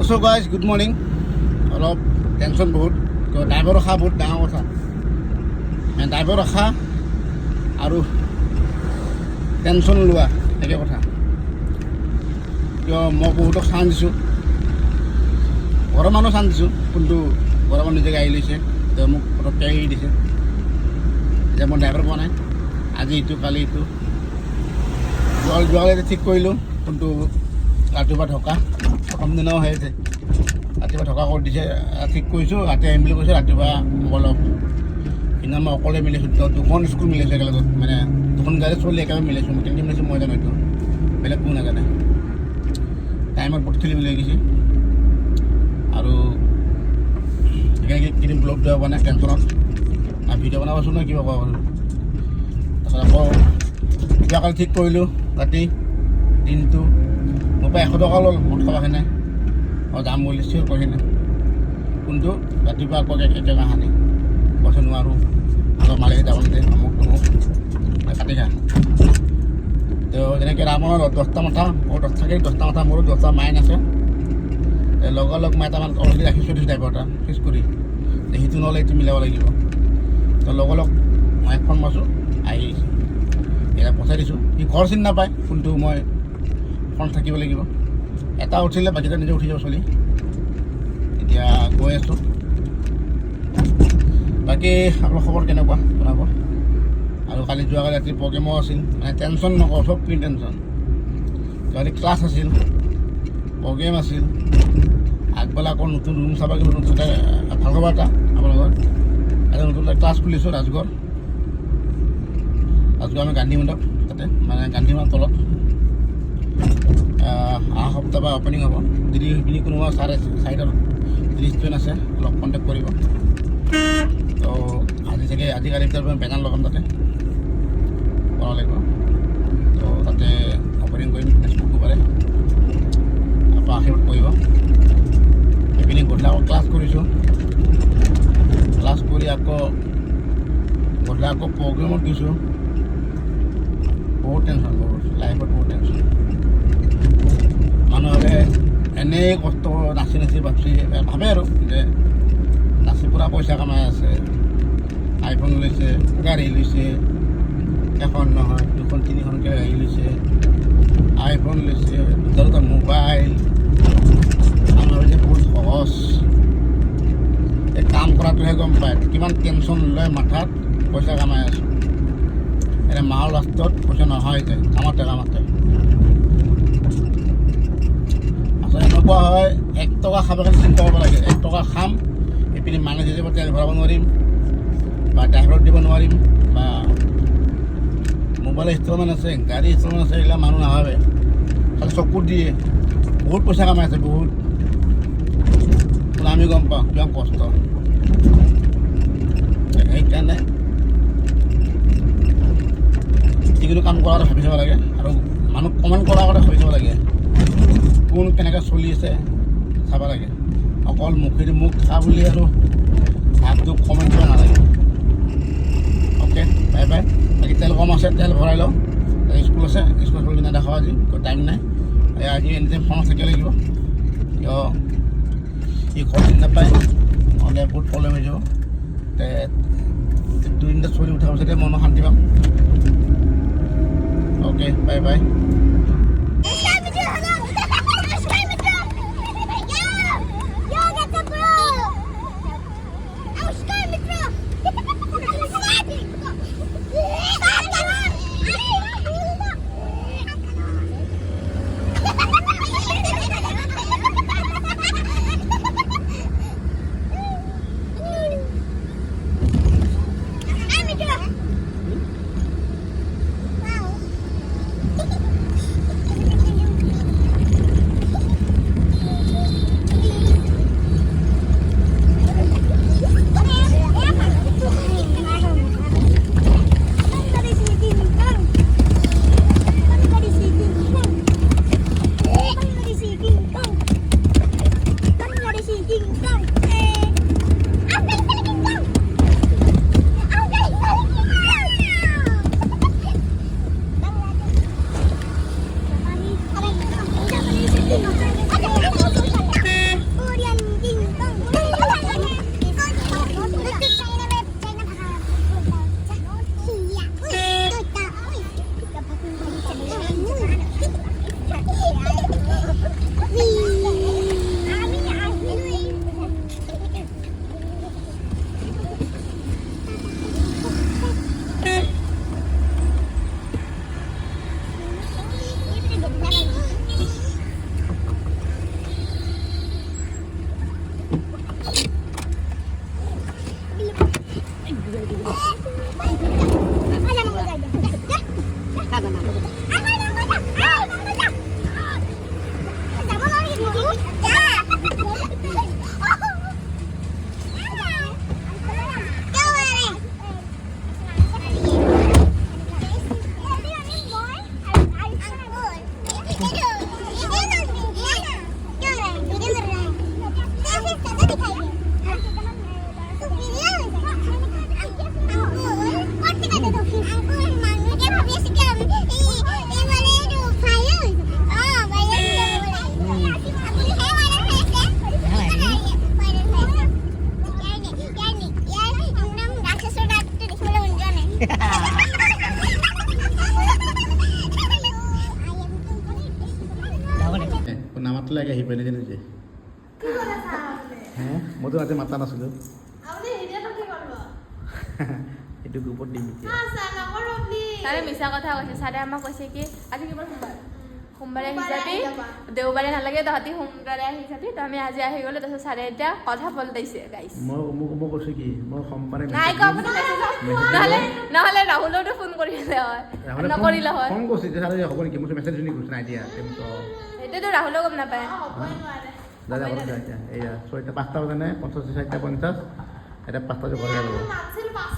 চ' guys good morning. অলপ tension বহুত, driver ৰখা বহুত ডাঙৰ কথা। ড্ৰাইভাৰ ৰখা আৰু টেনশ্যন লোৱা একে কথা। কিয় মই বহুতক চান্স দিছোঁ, ঘৰৰ মানুহ চান্স দিছোঁ, কিন্তু ঘৰৰ মানুহ নিজকে আহি লৈছে, তেওঁ মোক পটককৈ এৰি দিছে। এতিয়া মই ড্ৰাইভাৰ পোৱা নাই, আজি ইটো কালি ইটো। যোৱাকালি ঠিক কৰিলোঁ, কিন্তু ৰাতিপুৱা ঢকা প্ৰথম দিনাও হৈ আছে। ৰাতিপুৱা ঢকা কৰি দিছে, ঠিক কৰিছোঁ, ৰাতি আহিম বুলি কৈছোঁ। ৰাতিপুৱা অলপ সিদিনা মই অকলে মিলাইছোঁ, দুখন স্কুল মিলাইছোঁ একেলগত, মানে দুখন গাড়ী চলি একেলগে মিলাইছোঁ। মই কেনেকৈ মিলাইছোঁ মই জানো, এইটো বেলেগ কোনো নাজানে। টাইমত বহুত খেলি মেলি হৈ গৈছে আৰু কেইদিন ব্লগ দিব পৰা নাই টেনশ্যনত, আৰু ভিডিঅ' বনাবচোন নহয় কিবা কোৱা পাৰোঁ। তাৰপাছত আকৌ যোৱাকালি ঠিক কৰিলোঁ, ৰাতি দিনটো মোৰ পৰা 100 টকা ল'ল মদ খাবাহে নাই। মই যাম বুলি চিঞৰ কৰি নাই, কিন্তু ৰাতিপুৱা আকৌ একে কাহানি কৈছে নোৱাৰোঁ, আকৌ মালিকে যাব নিদিয়ে, আমুক তমুক কাটি খা। তো যেনেকৈ ৰাৱণৰ 10টা মাথা, মোৰ 10 থাকে, 10টা মাথা মোৰো 10টা মাইন আছে। লগালগ মই এটামান অলৰেডি ৰাখি থৈ দিছোঁ ড্ৰাইভাৰ এটা ফিক্স কৰি, সিটো নহ'লে এইটো মিলাব লাগিব। তো লগালগ মই ফোন মাৰিছোঁ, আহি এতিয়া পঠাই দিছোঁ। সি ঘৰ চিনি নাপায়, কিন্তু মই ফোন থাকিব লাগিব। এটা উঠিলে বাকীটা নিজে উঠি যাব চলি। এতিয়া গৈ আছোঁ। বাকী আপোনাৰ খবৰ কেনেকুৱা জনাব। আৰু কালি যোৱাকালি ৰাতি প্ৰগ্ৰেমো আছিল, মানে টেনশ্যন নকওঁ, চব পিন টেনশ্যন। যোৱাকালি ক্লাছ আছিল, প্ৰগ্ৰেম আছিল, আগবেলা আকৌ নতুন ৰুম চাব লাগিব। নতুন ভাল খবৰ এটা আপোনালোকৰ, এটা নতুন ক্লাছ খুলিছোঁ ৰাজগড় আমি গান্ধী মণ্ডপ, তাতে মানে গান্ধী মণ্ডপ তলত। অহা সপ্তাহ বা অপেনিং হ'ব। যদি সেইখিনি কোনোবা চাইডৰ ৰেষ্টুৰেণ্ট আছে অলপ কণ্টেক্ট কৰিব। তো আজিকালি ভিতৰত মই বেনাৰ লগাম, তাতে বনাব লাগিব। তো তাতে অপেনিং কৰিম নেক্সট শুকুৰবাৰে। আকৌ আশীৰ্বাদ কৰিব। ইভিনিং গধূলি আকৌ ক্লাছ কৰিছোঁ, ক্লাছ কৰি আকৌ গধূলি আকৌ প্ৰগ্ৰেমত দিছোঁ। বহুত টেনশ্যন, বহুত লাইফত বহুত টেনশ্যন। মানুহে এনেই কষ্ট নাচি ভাবে আৰু যে নাচি পূৰা পইচা কামাই আছে, আইফোন লৈছে, গাড়ী লৈছে, এখন নহয় 2খন 3খনকৈ গাড়ী লৈছে, আইফোন লৈছে, দুটা মোবাইল। আমি ভাবিছে বহুত সহজ। এই কাম কৰাটোহে গম পায় কিমান টেনশ্যন লৈ মাথাত পইচা কামাই আছোঁ। এনে মাহৰ লাষ্টত পইচা নোহোৱা হৈ যায় কামতে। আচলতে এনেকুৱা হয়, 1 টকা খাবৰ কাৰণে চিন্তা কৰিব লাগে। 1 টকা খাম, এইপিনে মানুহ যাব, তেল ভৰাব নোৱাৰিম, বা ড্ৰাইভাৰত দিব নোৱাৰিম, বা মোবাইলৰ ইনষ্টলমেণ্ট আছে, গাড়ী ইনষ্টলমেণ্ট আছে, এইবিলাক মানুহ নাভাবে, খালি চকুত দিয়ে। বহুত পইচা কামাই আছে, বহুত। আমি গম পাওঁ কিমান কষ্ট। সেইকাৰণে যিকোনো কাম কৰাৰ ভাবি চাব লাগে, আৰু মানুহ কমেণ্ট কৰাৰ আগতে ভাবি চাব লাগে, কোন কেনেকৈ চলি আছে চাব লাগে। অকল মুখেদি মুখ খা বুলি আৰু ভাতটো কমেণ্ট কৰিব নালাগে। Okay, bye bye. বাকী তেল কম আছে, তেল ভৰাই লওঁ। স্কুল আছে, স্কুল চলি নেদেখাওঁ আজি, টাইম নাই। আজি এনি টাইম ফোনত থাকিব লাগিব, কিয় সি ঘৰ চিনি নাপায়, নহ'লে বহুত প্ৰব্লেম হৈ যাব। 2-3টা চলি উঠাৰ পিছতে মন শান্তি পাম। Okay, bye bye. নামাতো লাগে আহি পেলাই নিজে হে মইতো আজি মাতা নাছিলোঁ এইটো গ্ৰুপত দিম এতিয়া ছাৰে মিছা কথা কৈছে ছাৰে আমাক কৈছে কি আজি কিমান সোমবাৰে আহি যাবি দেওবাৰে নালাগে তহঁতি সোমবাৰে আহি যাবি তো আমি আজি আহি গ'লো তাৰপিছত ছাৰে এতিয়া কথা পলটাইছে গাইছ মই কৈছোঁ কি মই সোমবাৰে নাই কোৱা আপুনি নহ'লে ৰাহুলতো ফোন কৰিলে হয় নকৰিলে হয় ফোন কৰিছে যে ছাৰে হ'ব নেকি মই মেছেজ শুনি কৈছোঁ নাই দিয়া সেইটোতো ৰাহুলেও গম নাপায় দাদা এতিয়া এয়া 5টা বজা নাই 50 4টা 50 এতিয়া 5টা বজাত ঘৰলৈ যাব